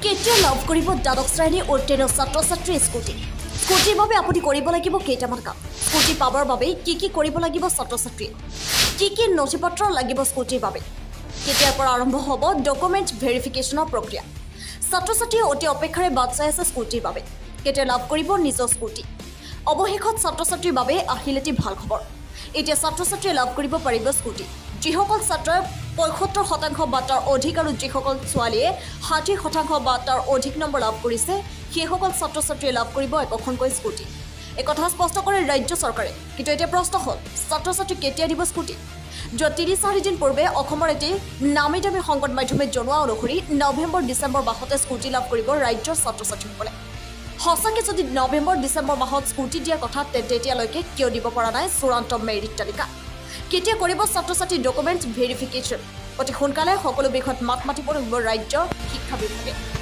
কেতিয়া লাভ কৰিব দ্বাদশ শ্ৰেণী উত্তীৰ্ণ ছাত্ৰ ছাত্ৰীৰ স্কুটি স্কুটিৰ বাবে আপুনি কৰিব লাগিব কেইটামান কাম স্কুটি পাবৰ বাবে কি কৰিব লাগিব ছাত্ৰ ছাত্ৰীয়ে কি নথিপত্ৰ লাগিব স্কুটিৰ বাবে কেতিয়াৰ পৰা আৰম্ভ হ'ব ডকুমেণ্ট ভেৰিফিকেশ্যনৰ প্ৰক্ৰিয়া ছাত্ৰ ছাত্ৰীয়ে অতি অপেক্ষাৰে বাট চাই আছে স্কুটিৰ বাবে কেতিয়া লাভ কৰিব নিজৰ স্কুটি অৱশেষত ছাত্ৰ ছাত্ৰীৰ বাবে আহিল এটি ভাল খবৰ এতিয়া ছাত্ৰ ছাত্ৰীয়ে লাভ কৰিব পাৰিব স্কুটি যিসকল ছাত্ৰই ৭৫% বা তাৰ অধিক আৰু যিসকল ছোৱালীয়ে ৬০% বা তাৰ অধিক নম্বৰ লাভ কৰিছে সেইসকল ছাত্ৰ ছাত্ৰীয়ে লাভ কৰিব একোখনকৈ স্কুটি এই কথা স্পষ্ট কৰে ৰাজ্য চৰকাৰে কিন্তু এতিয়া প্ৰশ্ন হ'ল ছাত্ৰ ছাত্ৰী কেতিয়া দিব স্কুটি যোৱা ৩-৪ দিন পূৰ্বে অসমৰ এটি নামী দামী সংবাদ মাধ্যমে জনোৱা অনুসৰি নৱেম্বৰ ডিচেম্বৰ মাহতে স্কুটি লাভ কৰিব ৰাজ্যৰ ছাত্ৰ ছাত্ৰীসকলে সঁচাকৈ যদি নৱেম্বৰ ডিচেম্বৰ মাহত স্কুটি দিয়াৰ কথা তেন্তে এতিয়ালৈকে কিয় দিব পৰা নাই চূড়ান্ত মেৰিট তালিকা কেতিয়া কৰিব ছাত্ৰ ছাত্ৰী ডকুমেণ্ট ভেৰিফিকেশ্যন অতি সোনকালে সকলো বিষয়ত মাত মাতিব লাগিব ৰাজ্যৰ শিক্ষা বিভাগে